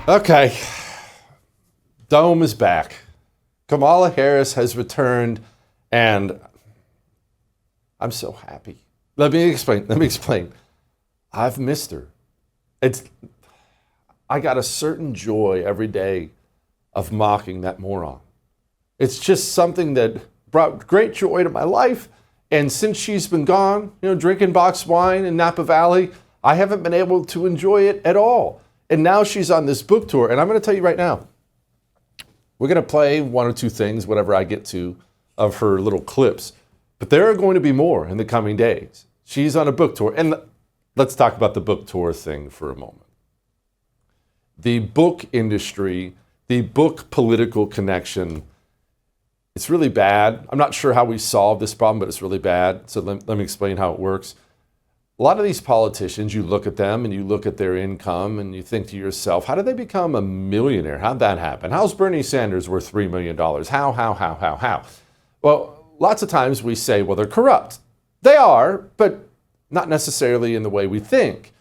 Okay, Dome is back. Kamala Harris has returned, and I'm so happy. Let me explain. I've missed her. I got a certain joy every day of mocking that moron. It's just something that brought great joy to my life. And since she's been gone, drinking boxed wine in Napa Valley, I haven't been able to enjoy it at all. And now she's on this book tour. And I'm going to tell you right now, we're going to play one or two things, whatever I get to, of her little clips. But there are going to be more in the coming days. She's on a book tour. And let's talk about the book tour thing for a moment. The book industry, the book political connection, it's really bad. I'm not sure how we solve this problem, but it's really bad. So let me explain how it works. A lot of these politicians, you look at them and you look at their income and you think to yourself, how did they become a millionaire? How'd that happen? How's Bernie Sanders worth $3 million? How? Well, lots of times we say, well, they're corrupt. They are, but not necessarily in the way we think.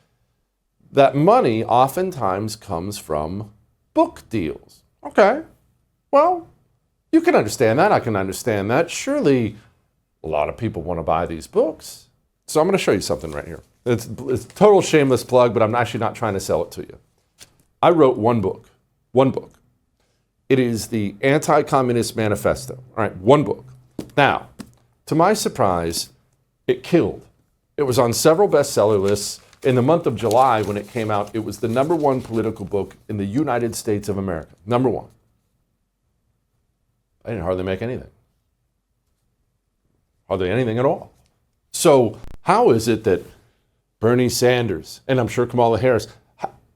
That money oftentimes comes from book deals. Okay, well, you can understand that. I can understand that. Surely a lot of people want to buy these books. So I'm going to show you something right here. It's a total shameless plug, but I'm actually not trying to sell it to you. I wrote one book. It is the Anti-Communist Manifesto. All right, one book. Now, to my surprise, it killed. It was on several bestseller lists. In the month of July, when it came out, it was the #1 political book in the United States of America. #1. I didn't hardly make anything. Hardly anything at all. So how is it that Bernie Sanders, and I'm sure Kamala Harris,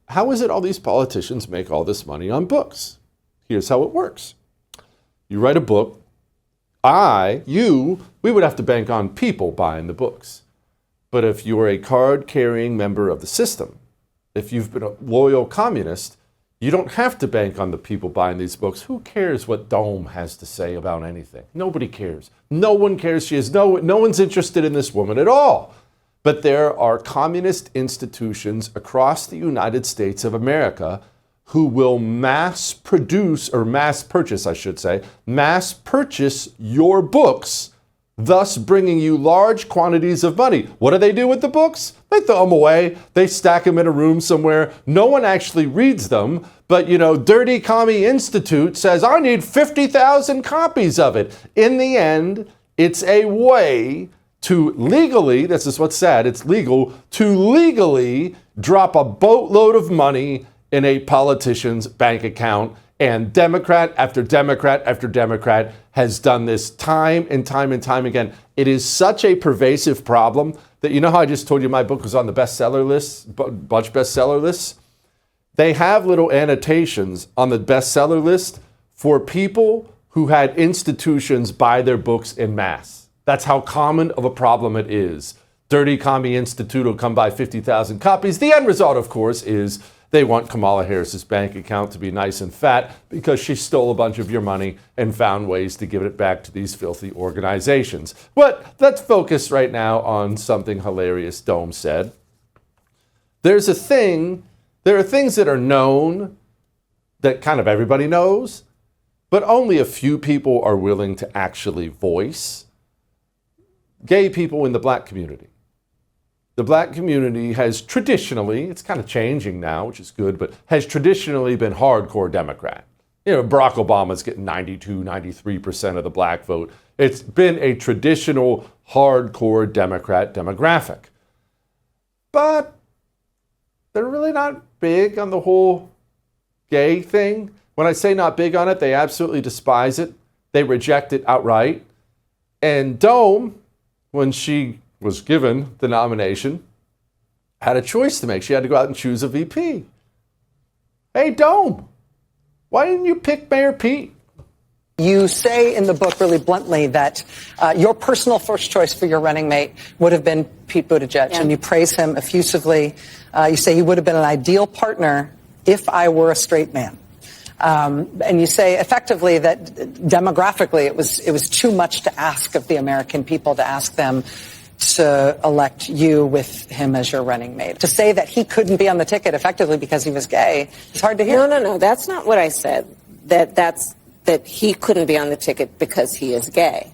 how is it all these politicians make all this money on books? Here's how it works. You write a book. We would have to bank on people buying the books. But if you're a card-carrying member of the system, if you've been a loyal communist, you don't have to bank on the people buying these books. Who cares what Dome has to say about anything? Nobody cares. No one cares. No one's interested in this woman at all. But there are communist institutions across the United States of America who will mass purchase your books, thus bringing you large quantities of money. What do they do with the books? They throw them away. They stack them in a room somewhere. No one actually reads them. But, Dirty Commie Institute says, I need 50,000 copies of it. In the end, it's a way to legally, this is what's sad, it's legal, to legally drop a boatload of money in a politician's bank account. And Democrat after Democrat after Democrat has done this time and time again. It is such a pervasive problem that, how I just told you my book was on the bestseller list, bunch bestseller lists? They have little annotations on the bestseller list for people who had institutions buy their books en masse. That's how common of a problem it is. Dirty Commie Institute will come buy 50,000 copies. The end result, of course, is they want Kamala Harris's bank account to be nice and fat because she stole a bunch of your money and found ways to give it back to these filthy organizations. But let's focus right now on something hilarious Dome said. There are things that are known that kind of everybody knows, but only a few people are willing to actually voice. Gay people in the black community. The black community has traditionally, it's kind of changing now, which is good, but has traditionally been hardcore Democrat. Barack Obama's getting 92, 93% of the black vote. It's been a traditional hardcore Democrat demographic. But they're really not big on the whole gay thing. When I say not big on it, they absolutely despise it. They reject it outright. And Dome, when she was given the nomination, had a choice to make. She had to go out and choose a VP. Hey, Dome, why didn't you pick Mayor Pete? You say in the book really bluntly that your personal first choice for your running mate would have been Pete Buttigieg, and you praise him effusively. You say he would have been an ideal partner if I were a straight man. And you say effectively that demographically it was too much to ask of the American people, to ask them to elect you with him as your running mate. To say that he couldn't be on the ticket effectively because he was gay is hard to hear. No. That's not what I said. That he couldn't be on the ticket because he is gay.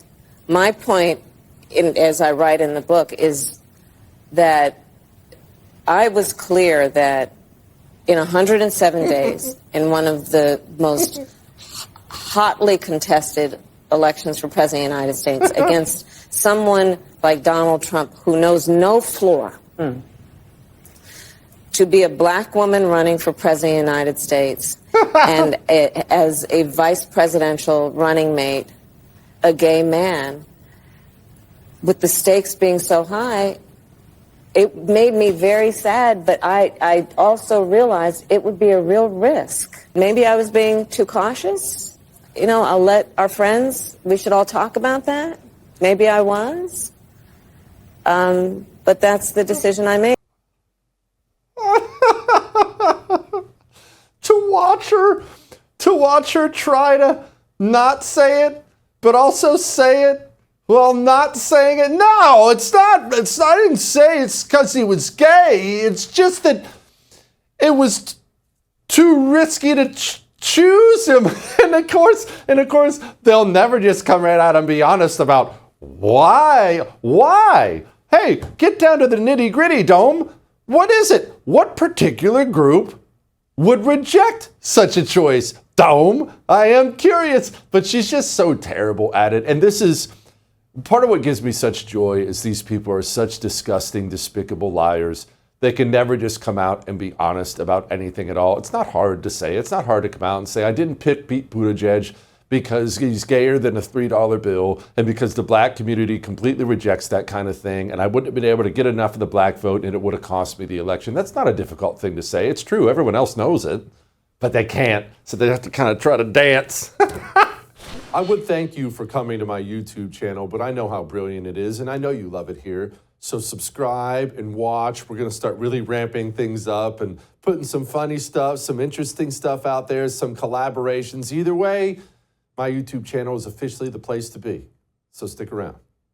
My point, as I write in the book, is that I was clear that in 107 days, in one of the most hotly contested elections for President of the United States, against someone like Donald Trump who knows no floor, to be a black woman running for President of the United States and as a vice presidential running mate, a gay man, with the stakes being so high, it made me very sad, but I also realized it would be a real risk. Maybe I was being too cautious. You know, I'll let our friends, we should all talk about that. Maybe I was. But that's the decision I made. To watch her try to not say it, but also say it while not saying it. No, it's not. I didn't say it's because he was gay. It's just that it was too risky to choose him. And of course, they'll never just come right out and be honest about why. Why? Hey, get down to the nitty gritty, Dome. What is it? What particular group would reject such a choice? Dome, I am curious. But she's just so terrible at it. And this is part of what gives me such joy is these people are such disgusting, despicable liars. They can never just come out and be honest about anything at all. It's not hard to say. It's not hard to come out and say, I didn't pick Pete Buttigieg because he's gayer than a $3 bill and because the black community completely rejects that kind of thing, and I wouldn't have been able to get enough of the black vote and it would have cost me the election. That's not a difficult thing to say. It's true. Everyone else knows it, but they can't, so they have to kind of try to dance. I would thank you for coming to my YouTube channel, but I know how brilliant it is, and I know you love it here. So subscribe and watch. We're going to start really ramping things up and putting some funny stuff, some interesting stuff out there, some collaborations. Either way, my YouTube channel is officially the place to be. So stick around.